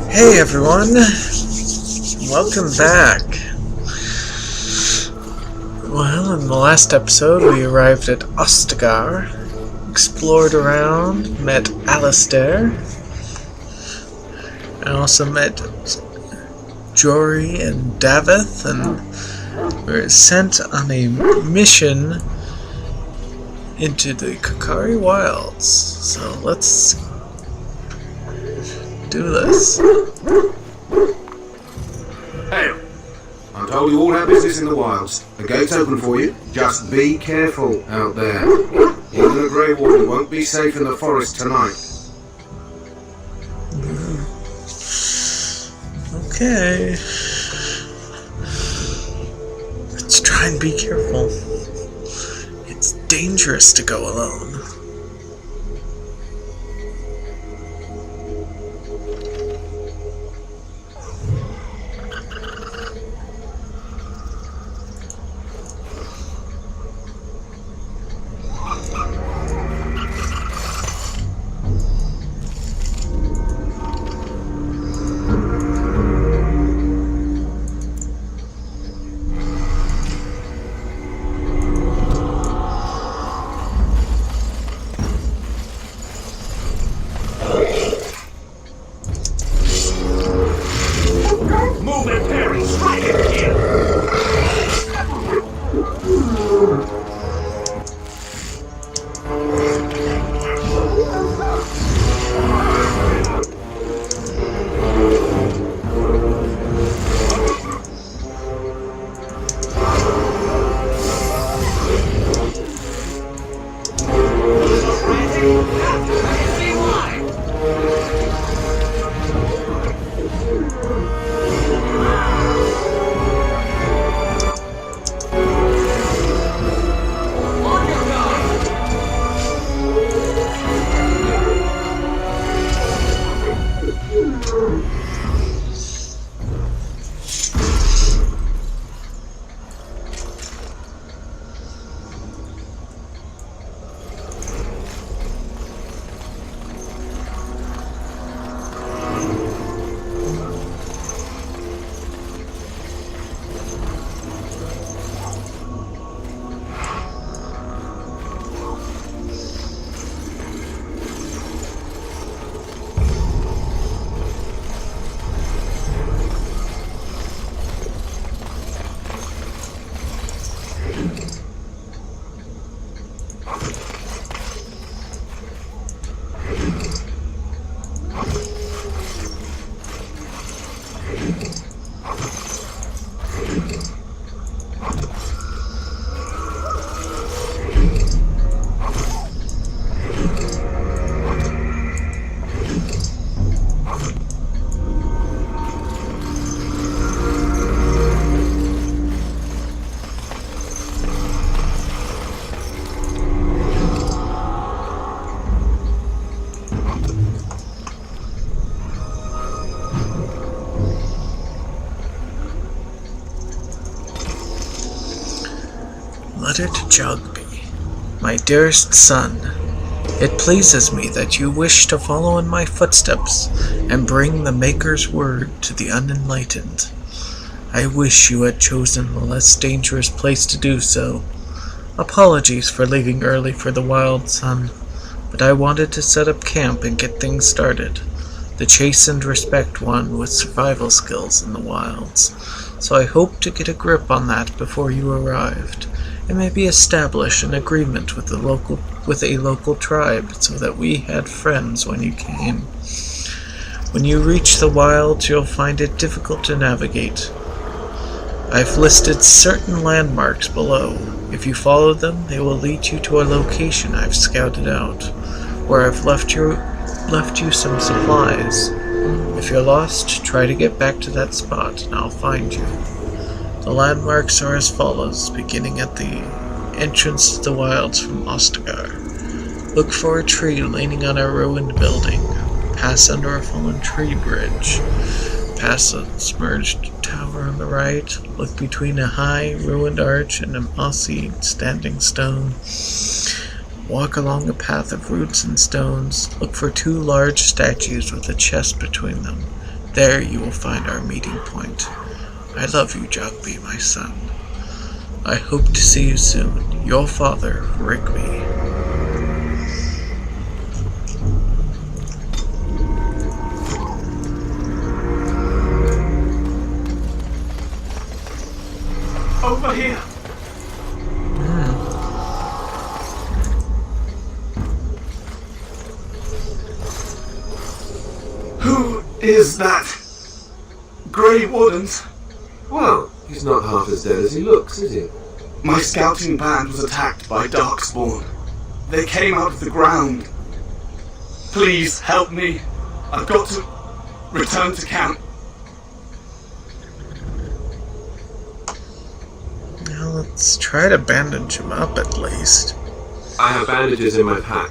Hey everyone, welcome back. Well, in the last episode we arrived at Ostagar, explored around, met Alistair. I also met Jory and Davith, and we were sent on a mission into the Kakari Wilds. So let's do this. Hey, I'm told you all have business in the wilds. The gate's open for you. Just be careful out there. Even a Grey Warden won't be safe in the forest tonight. Okay. Let's try and be careful. It's dangerous to go alone. Letter to Jogby. My dearest son, it pleases me that you wish to follow in my footsteps and bring the Maker's word to the unenlightened. I wish you had chosen a less dangerous place to do so. Apologies for leaving early for the wild, son, but I wanted to set up camp and get things started. The chastened respect one with survival skills in the wilds, so I hoped to get a grip on that before you arrived, and maybe establish an agreement with a local tribe so that we had friends when you came. When you reach the wilds, you'll find it difficult to navigate. I've listed certain landmarks below. If you follow them, they will lead you to a location I've scouted out, where I've left you some supplies. If you're lost, try to get back to that spot and I'll find you. The landmarks are as follows, beginning at the entrance to the wilds from Ostagar. Look for a tree leaning on a ruined building. Pass under a fallen tree bridge. Past a submerged tower on the right. Look between a high, ruined arch and a mossy, standing stone. Walk along a path of roots and stones. Look for two large statues with a chest between them. There you will find our meeting point. I love you, Jogby, my son. I hope to see you soon. Your father, Rigby. Over here! Who is that? Grey Wardens? Well, he's not half as dead as he looks, is he? My scouting band was attacked by Darkspawn. They came out of the ground. Please help me. I've got to return to camp. Now let's try to bandage him up at least. I have bandages in my pack.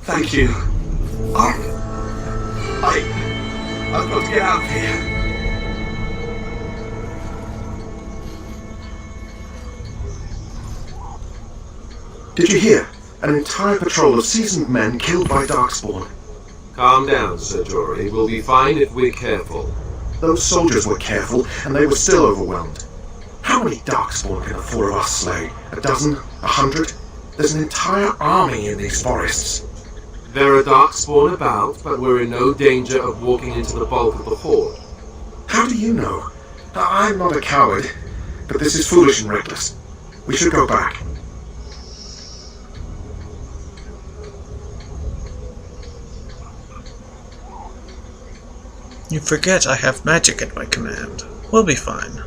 Thank you. I've got to get out of here. Did you hear? An entire patrol of seasoned men killed by Darkspawn. Calm down, Sir Jory. We'll be fine if we're careful. Those soldiers were careful, and they were still overwhelmed. How many Darkspawn can the four of us slay? A dozen? 100? There's an entire army in these forests. There are Darkspawn about, but we're in no danger of walking into the bulk of the horde. How do you know? I'm not a coward, but this is foolish and reckless. We should go back. You forget I have magic at my command. We'll be fine.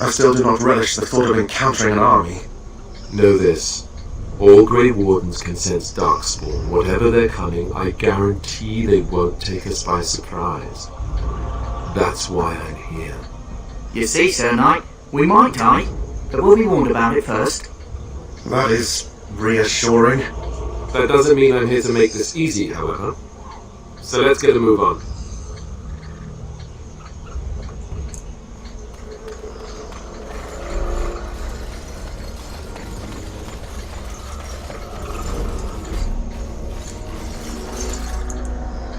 I still do not relish the thought of encountering an army. Know this. All Grey Wardens can sense Darkspawn. Whatever their cunning, I guarantee they won't take us by surprise. That's why I'm here. You see, Sir Knight, we might die, but we'll be warned about it first. That is reassuring. That doesn't mean I'm here to make this easy, however. So let's get a move on.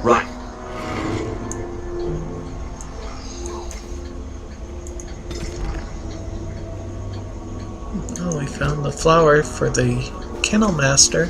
Right. Oh, we found the flower for the Kennel Master.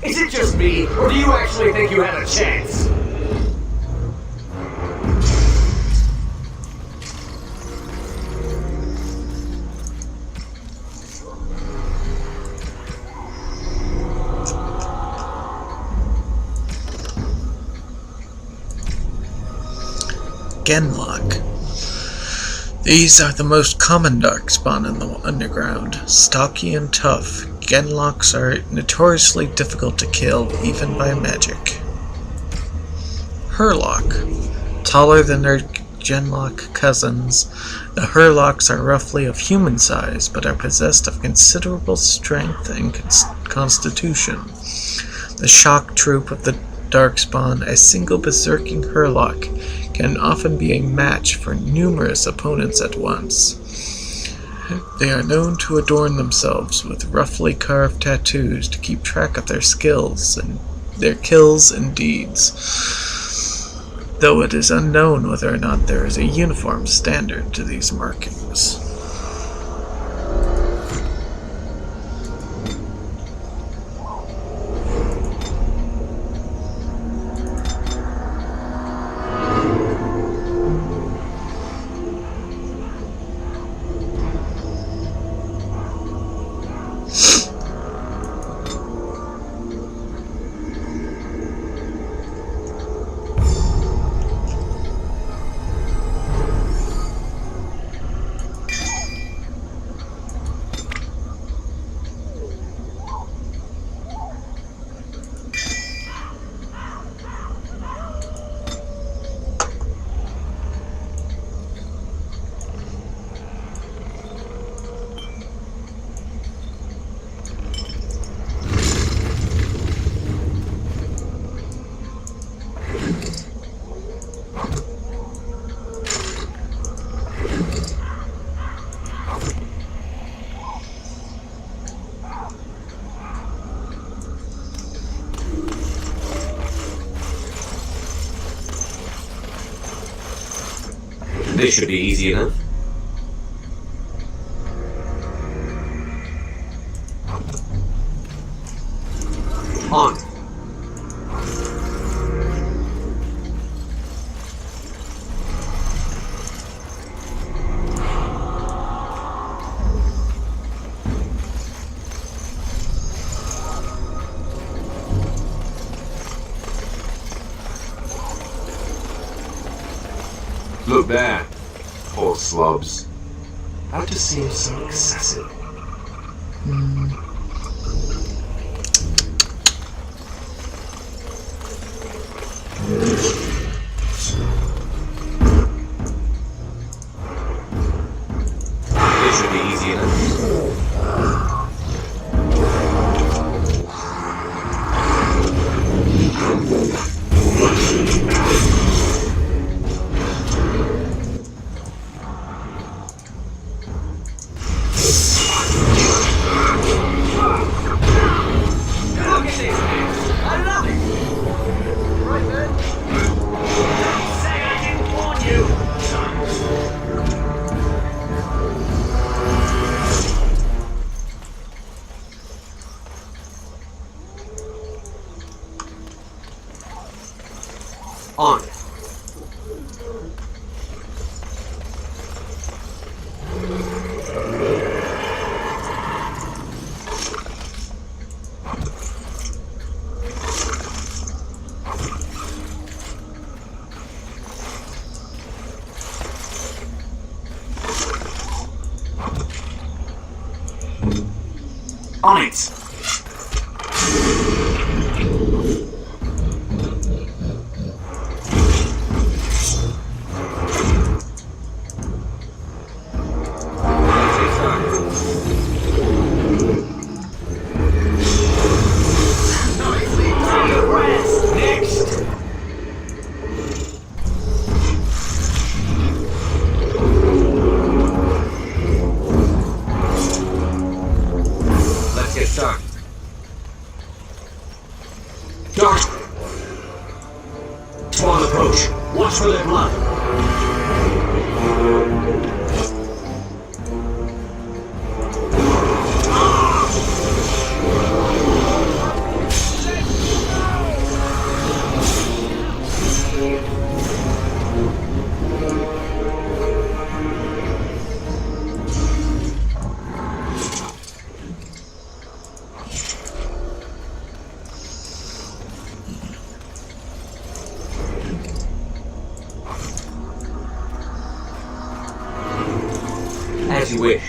Is it just me, or do you actually think you had a chance? Genlock. These are the most common darkspawn in the underground. Stocky and tough, Genlocks are notoriously difficult to kill, even by magic. Hurlock. Taller than their Genlock cousins, the Hurlocks are roughly of human size, but are possessed of considerable strength and constitution. The shock troop of the Darkspawn, a single berserking Hurlock, can often be a match for numerous opponents at once. They are known to adorn themselves with roughly carved tattoos to keep track of their skills and their kills and deeds, though it is unknown whether or not there is a uniform standard to these markings. This should be easy enough. On. Look there. Poor slobs. That just seems so excessive. This should be easy enough. On. On it. Dark. Spawn approach. Watch for their blood. As you wish.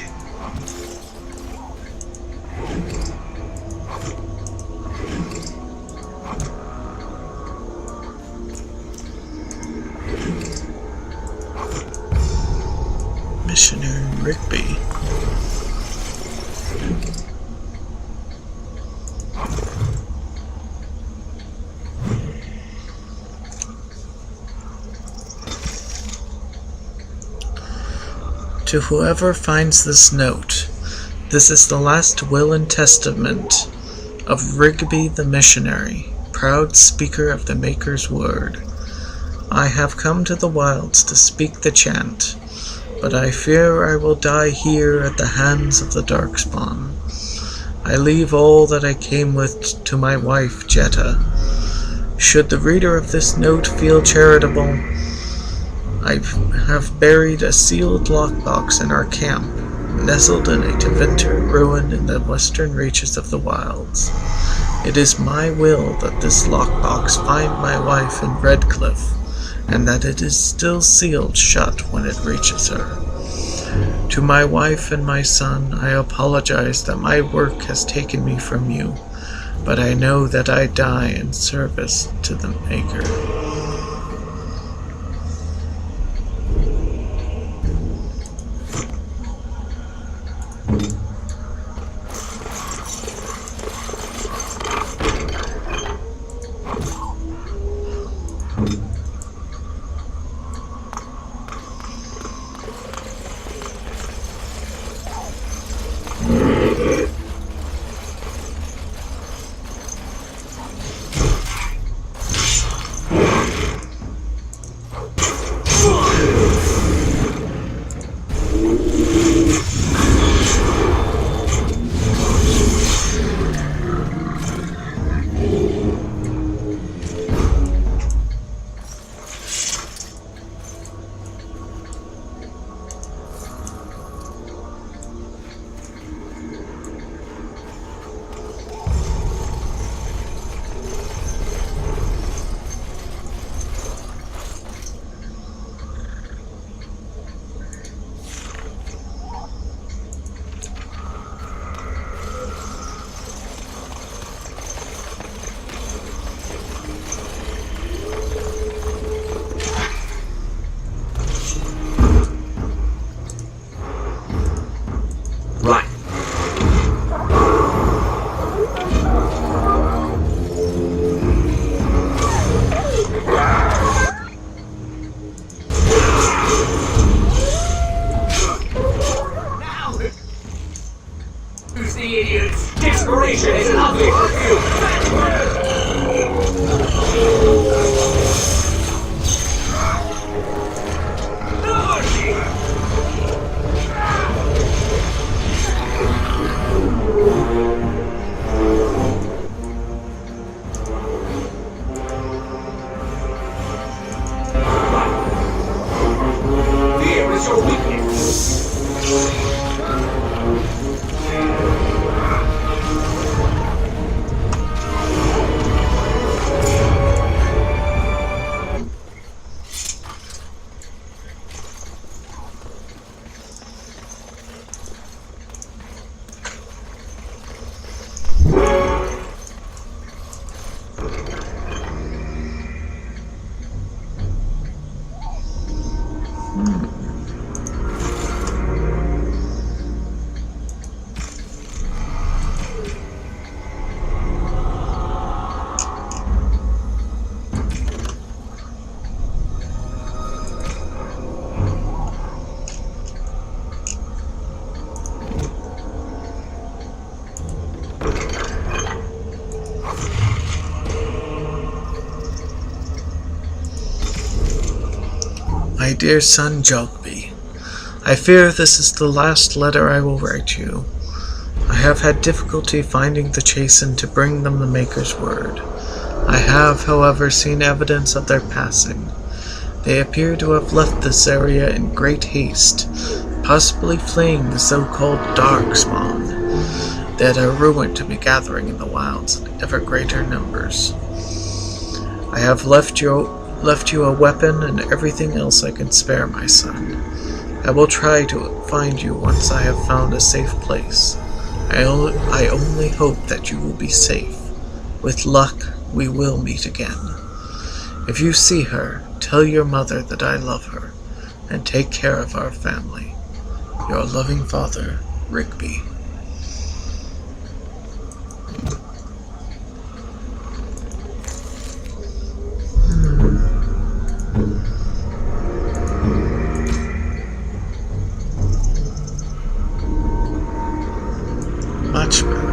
Missionary Rigby. To whoever finds this note, this is the last will and testament of Rigby the missionary, proud speaker of the Maker's word. I have come to the wilds to speak the chant, but I fear I will die here at the hands of the Darkspawn. I leave all that I came with to my wife, Jetta. Should the reader of this note feel charitable, I have buried a sealed lockbox in our camp, nestled in a Tevinter ruin in the western reaches of the wilds. It is my will that this lockbox find my wife in Redcliffe, and that it is still sealed shut when it reaches her. To my wife and my son, I apologize that my work has taken me from you, but I know that I die in service to the Maker. My dear son Jogby, I fear this is the last letter I will write you. I have had difficulty finding the Chastened to bring them the Maker's word. I have, however, seen evidence of their passing. They appear to have left this area in great haste, possibly fleeing the so-called Darkspawn, that are rumored to be gathering in the wilds in ever greater numbers. I have left you a weapon and everything else I can spare, my son. I will try to find you once I have found a safe place. I only hope that you will be safe. With luck, we will meet again. If you see her, tell your mother that I love her, and take care of our family. Your loving father, Rigby. Much better.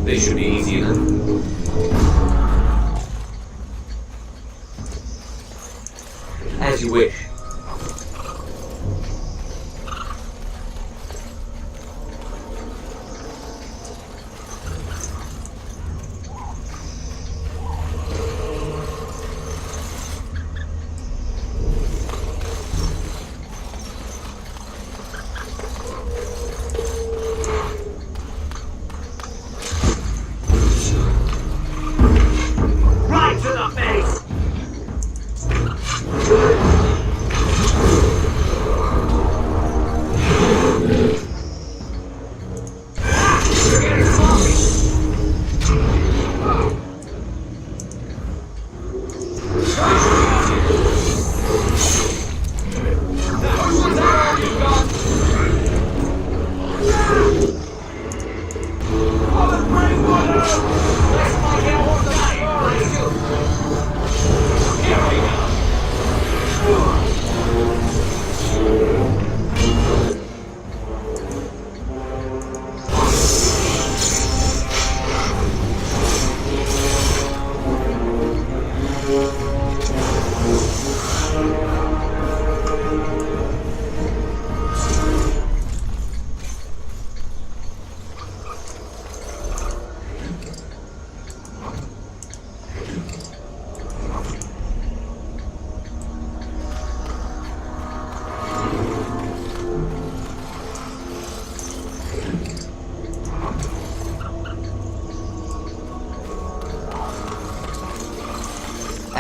They should be easy enough. As you wish.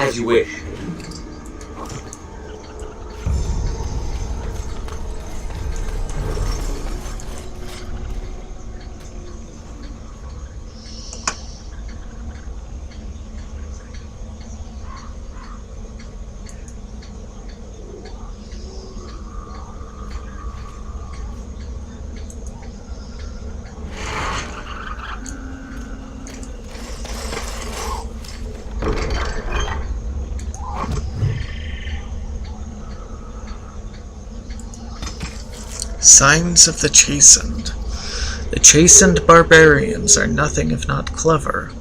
As you wish. Signs of the Chastened. The chastened barbarians are nothing if not clever.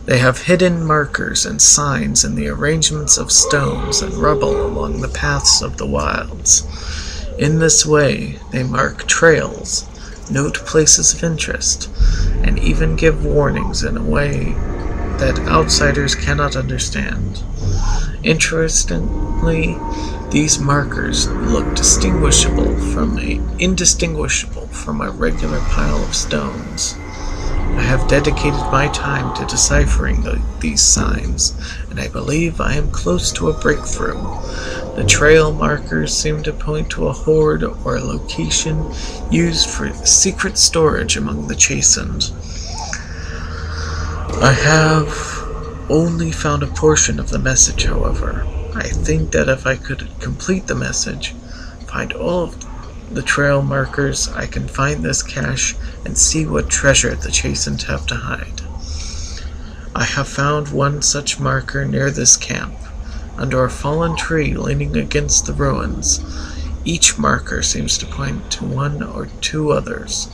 They have hidden markers and signs in the arrangements of stones and rubble along the paths of the wilds. In this way, they mark trails, note places of interest, and even give warnings in a way that outsiders cannot understand. Interestingly, these markers look indistinguishable from a regular pile of stones. I have dedicated my time to deciphering these signs, and I believe I am close to a breakthrough. The trail markers seem to point to a hoard or a location used for secret storage among the chastened. I have only found a portion of the message, however. I think that if I could complete the message, find all of the trail markers, I can find this cache and see what treasure the chastened have to hide. I have found one such marker near this camp, under a fallen tree leaning against the ruins. Each marker seems to point to one or two others.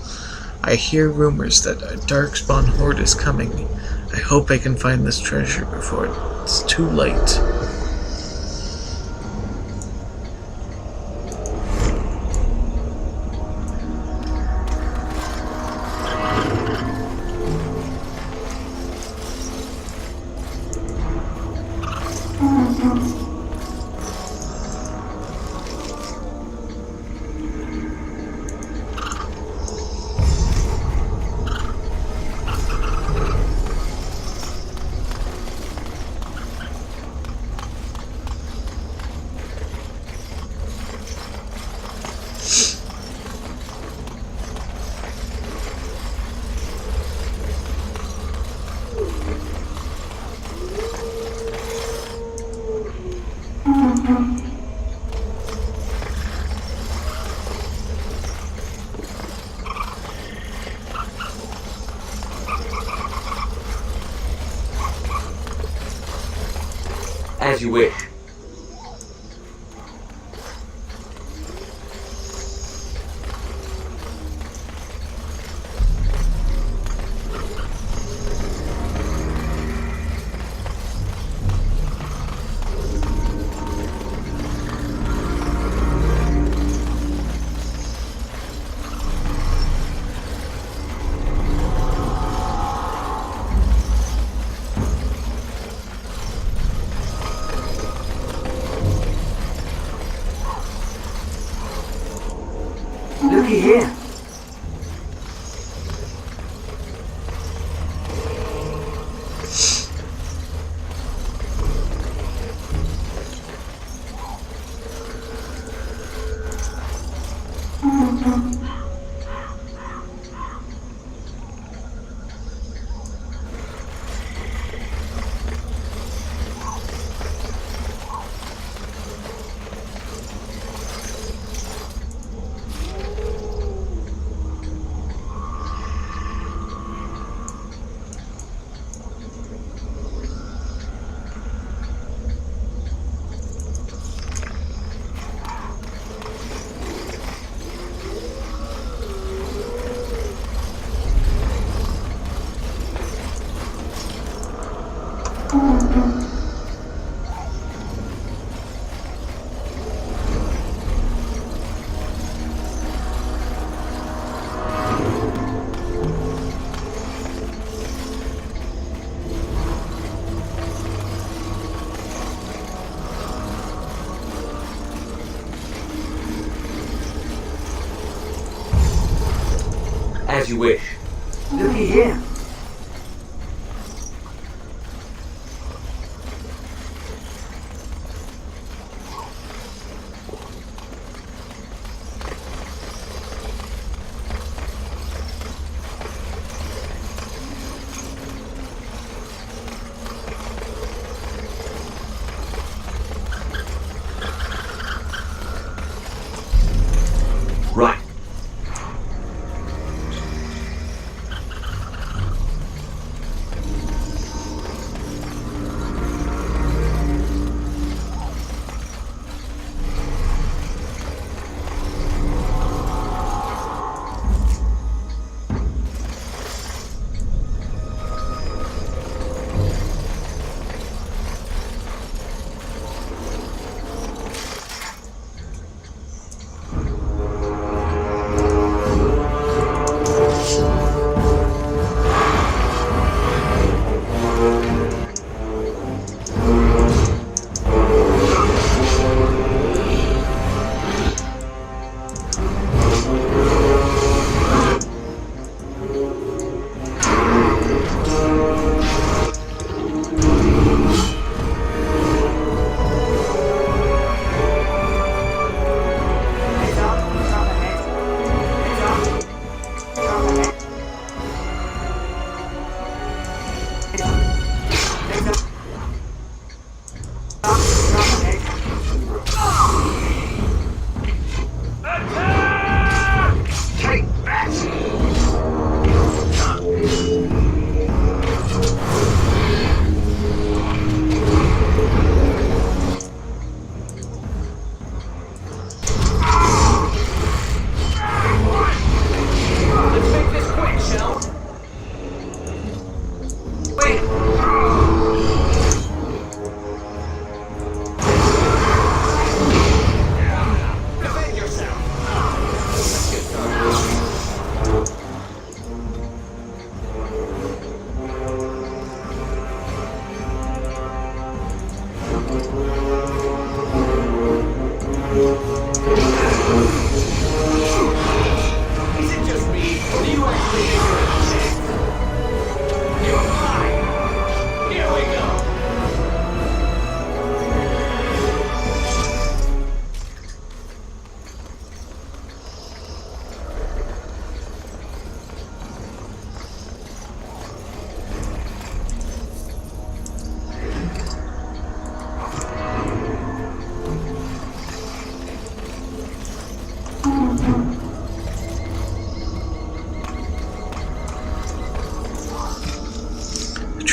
I hear rumors that a darkspawn horde is coming. I hope I can find this treasure before it's too late. As you wish. Looky here. As you wish. Looky here.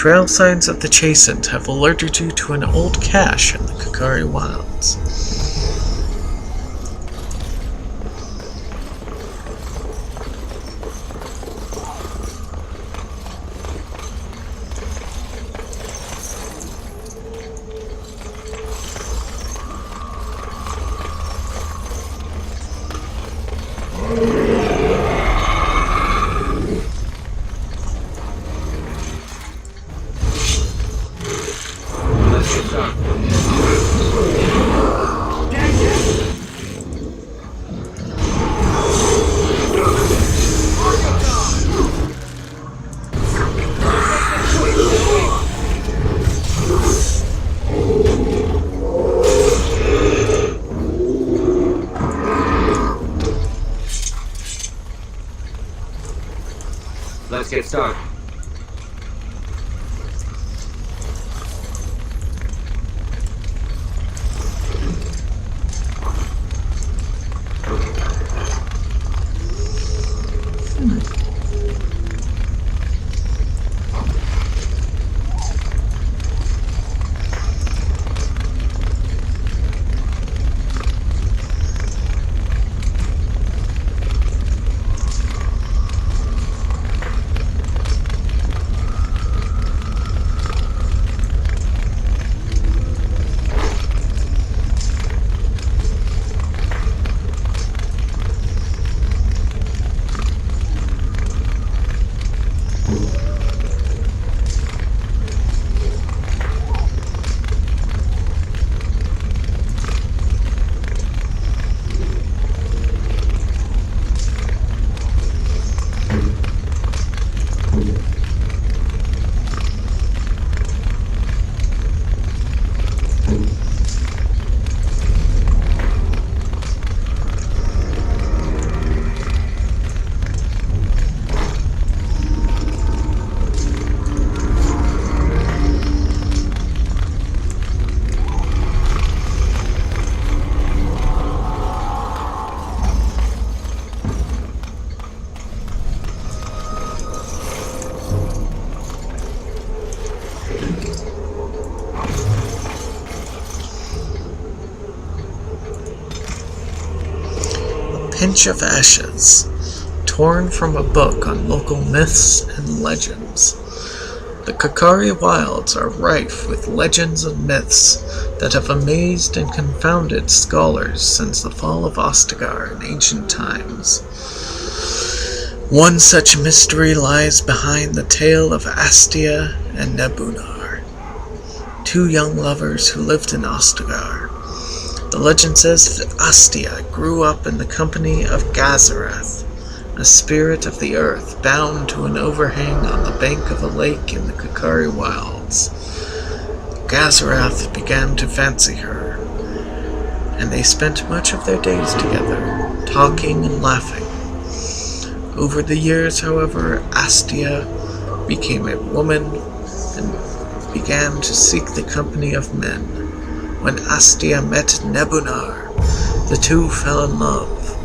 trail signs of the Chastened have alerted you to an old cache in the Kakari Wilds. Let's get started. Pinch of Ashes, torn from a book on local myths and legends. The Kakari Wilds are rife with legends and myths that have amazed and confounded scholars since the fall of Ostagar in ancient times. One such mystery lies behind the tale of Astia and Nebunar, two young lovers who lived in Ostagar. The legend says that Astia grew up in the company of Gazarath, a spirit of the earth bound to an overhang on the bank of a lake in the Kakari Wilds. Gazarath began to fancy her, and they spent much of their days together, talking and laughing. Over the years, however, Astia became a woman and began to seek the company of men. When Astia met Nebunar, the two fell in love,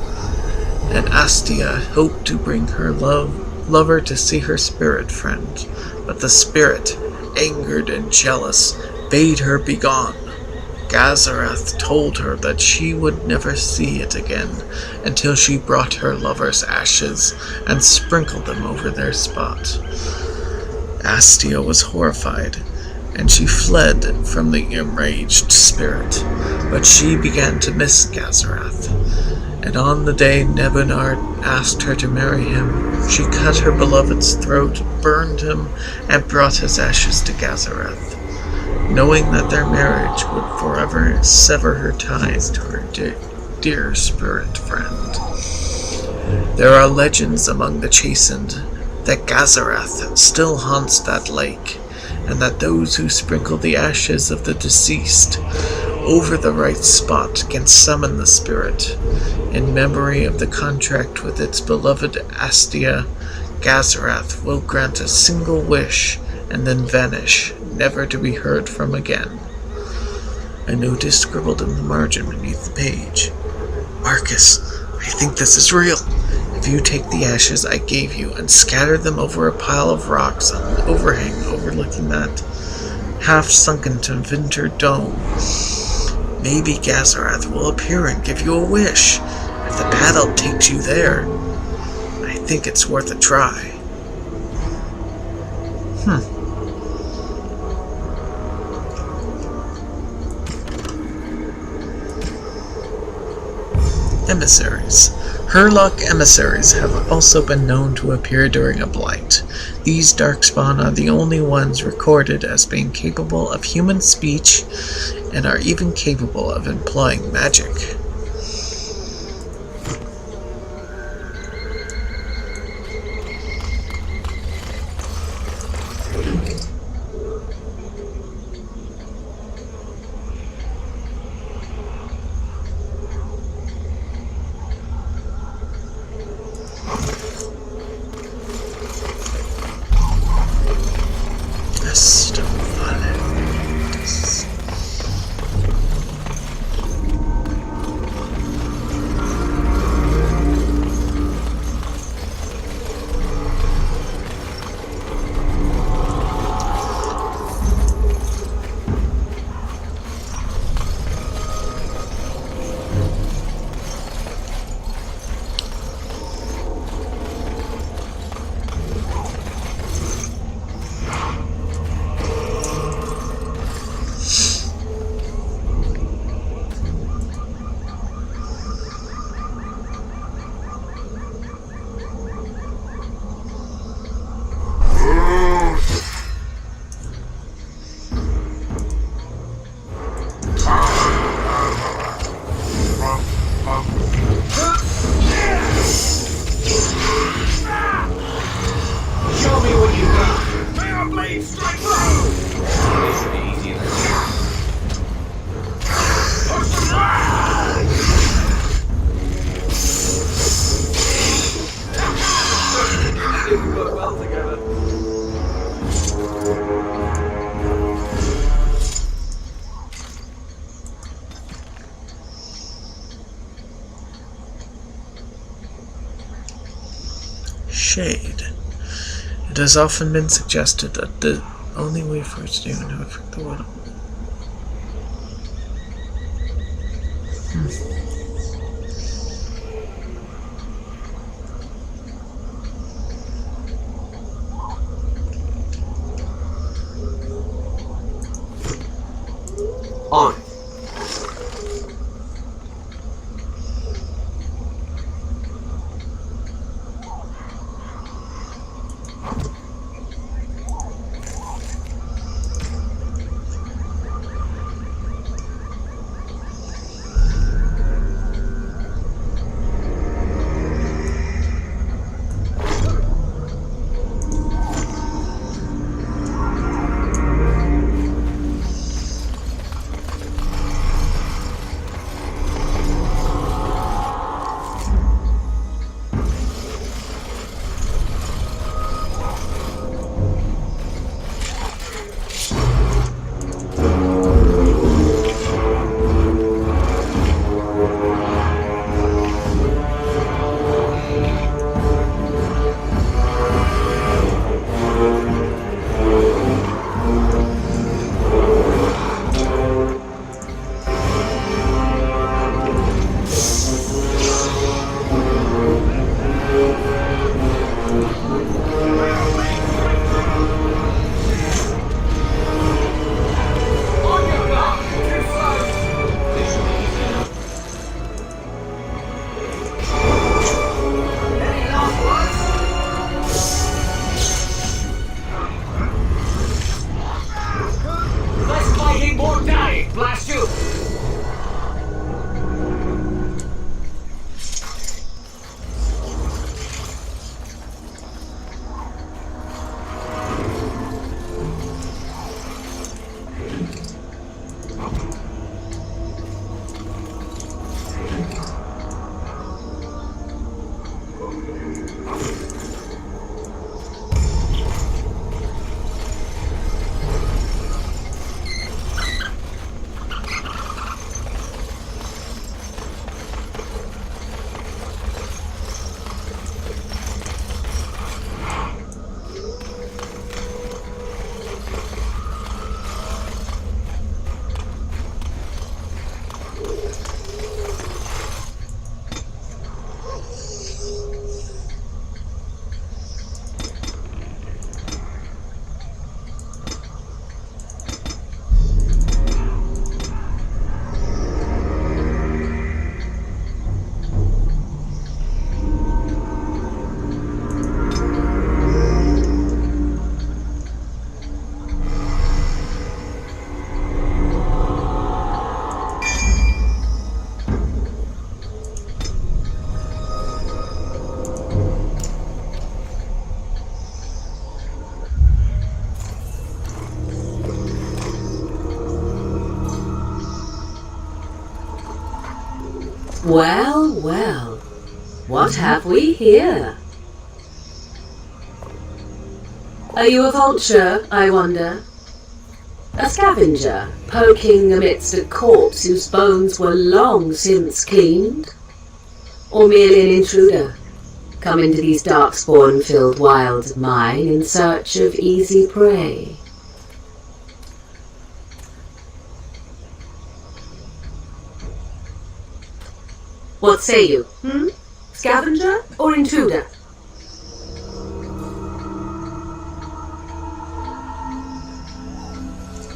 and Astia hoped to bring her lover to see her spirit friend, but the spirit, angered and jealous, bade her begone. Gazarath told her that she would never see it again until she brought her lover's ashes and sprinkled them over their spot. Astia was horrified, and she fled from the enraged spirit, but she began to miss Gazarath, and on the day Nebunar asked her to marry him, she cut her beloved's throat, burned him, and brought his ashes to Gazarath, knowing that their marriage would forever sever her ties to her dear spirit friend. There are legends among the Chastened that Gazarath still haunts that lake, and that those who sprinkle the ashes of the deceased over the right spot can summon the spirit. In memory of the contract with its beloved Astia, Gazarath will grant a single wish and then vanish, never to be heard from again. A note is scribbled in the margin beneath the page. Marcus, I think this is real. If you take the ashes I gave you and scatter them over a pile of rocks on an overhang overlooking that half-sunken Vinter dome, maybe Gazarath will appear and give you a wish. If the paddle takes you there, I think it's worth a try. Emissaries. Herlock emissaries have also been known to appear during a blight. These darkspawn are the only ones recorded as being capable of human speech and are even capable of employing magic. Shade. It has often been suggested that the only way for it to even affect the world. On. Well, well. What have we here? Are you a vulture, I wonder? A scavenger, poking amidst a corpse whose bones were long since cleaned? Or merely an intruder, come into these darkspawn-filled wilds of mine in search of easy prey? What say you, Scavenger or intruder?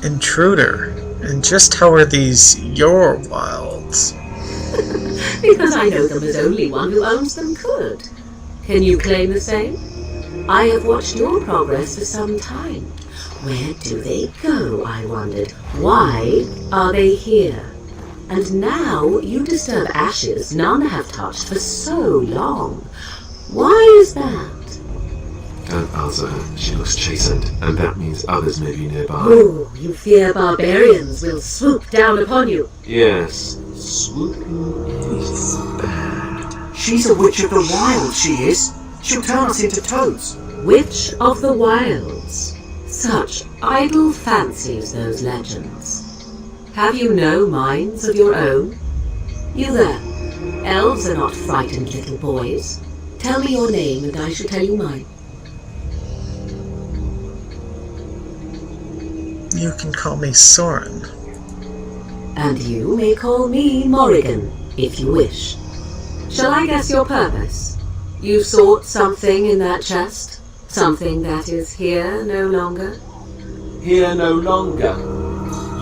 Intruder? And just how are these your wilds? Because I know them as only one who owns them could. Can you claim the same? I have watched your progress for some time. Where do they go, I wondered? Why are they here? And now you disturb ashes none have touched for so long. Why is that? Don't answer her. She looks chastened, and that means others may be nearby. Oh, you fear barbarians will swoop down upon you. Yes, swooping is bad. She's a witch of the wild, she is. She'll turn us into toads. Witch of the wilds. Such idle fancies, those legends. Have you no minds of your own? You there. Elves are not frightened little boys. Tell me your name and I shall tell you mine. You can call me Soren. And you may call me Morrigan, if you wish. Shall I guess your purpose? You sought something in that chest? Something that is here no longer? Here no longer.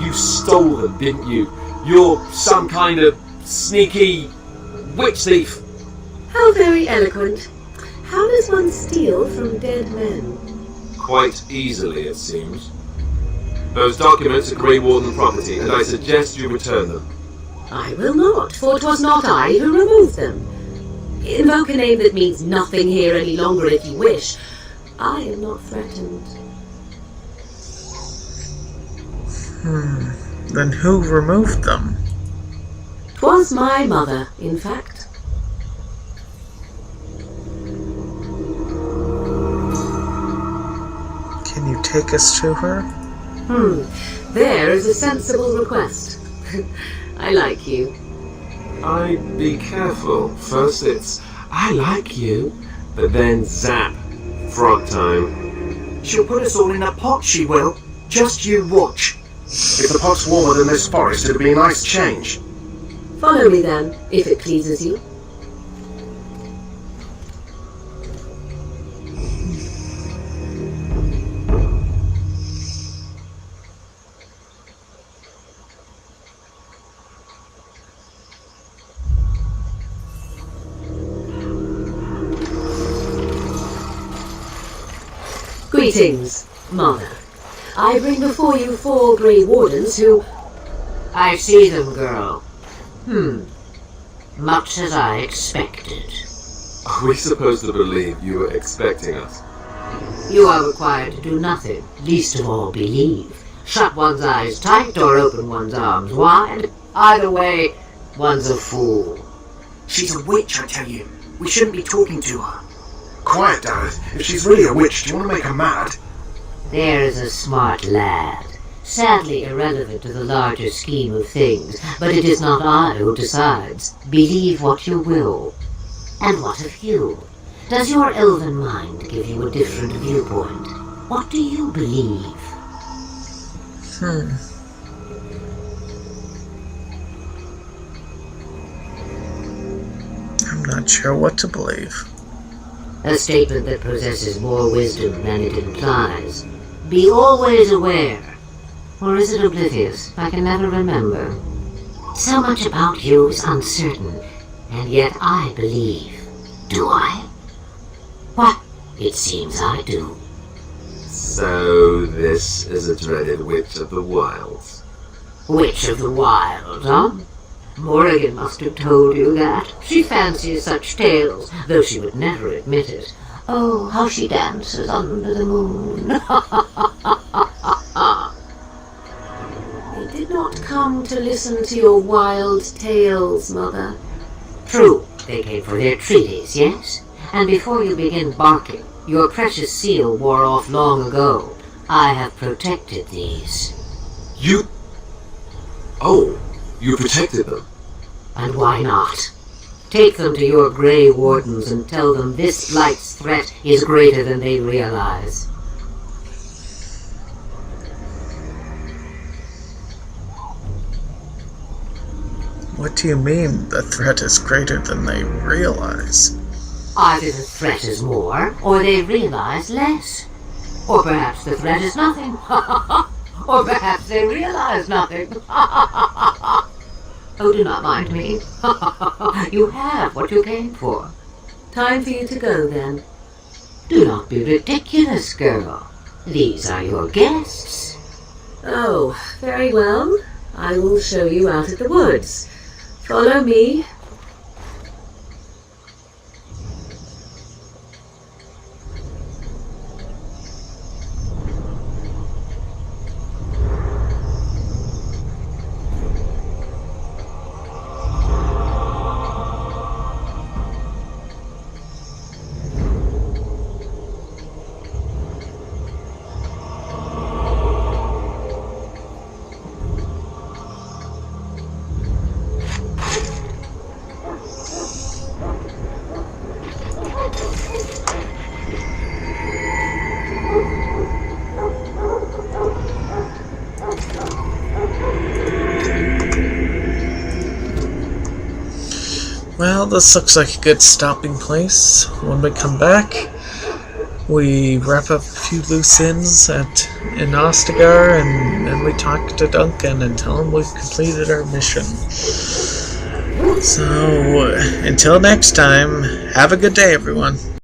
You stole them, didn't you? You're some kind of sneaky witch thief. How very eloquent. How does one steal from dead men? Quite easily, it seems. Those documents are Grey Warden property, and I suggest you return them. I will not, for 'twas not I who removed them. Invoke a name that means nothing here any longer if you wish. I am not threatened. Then who removed them? 'Twas my mother, in fact. Can you take us to her? There is a sensible request. I like you. I'd be careful. First it's, I like you, but then zap. Frog time. She'll put us all in a pot, she will. Just you watch. If the pot's warmer than this forest, it'd be a nice change. Follow me then, if it pleases you. Greetings, Mother. I bring before you 4 Grey Wardens who... I see them, girl. Much as I expected. Are we supposed to believe you were expecting us? You are required to do nothing, least of all believe. Shut one's eyes tight or open one's arms wide. Either way, one's a fool. She's a witch, I tell you. We shouldn't be talking to her. Quiet, Dareth. If she's really a witch, do you want to make her mad? There is a smart lad. Sadly irrelevant to the larger scheme of things, but it is not I who decides. Believe what you will. And what of you? Does your elven mind give you a different viewpoint? What do you believe? I'm not sure what to believe. A statement that possesses more wisdom than it implies. Be always aware. Or is it oblivious? I can never remember. So much about you is uncertain, and yet I believe. Do I? What? It seems I do. So this is a dreaded witch of the wilds. Witch of the wild, huh? Morrigan must have told you that. She fancies such tales, though she would never admit it. Oh, how she dances under the moon. I did not come to listen to your wild tales, Mother. True, they came for their treaties, yes? And before you begin barking, your precious seal wore off long ago. I have protected these. You... Oh, you protected them. And why not? Take them to your Grey Wardens and tell them this Blight's threat is greater than they realize. What do you mean the threat is greater than they realize? Either the threat is more, or they realize less. Or perhaps the threat is nothing. Or perhaps they realize nothing. Oh, do not mind me. You have what you came for. Time for you to go, then. Do not be ridiculous, girl. These are your guests. Oh, very well. I will show you out of the woods. Follow me. Well, this looks like a good stopping place. When we come back, we wrap up a few loose ends in Ostagar, and then we talk to Duncan and tell him we've completed our mission. So, until next time, have a good day, everyone.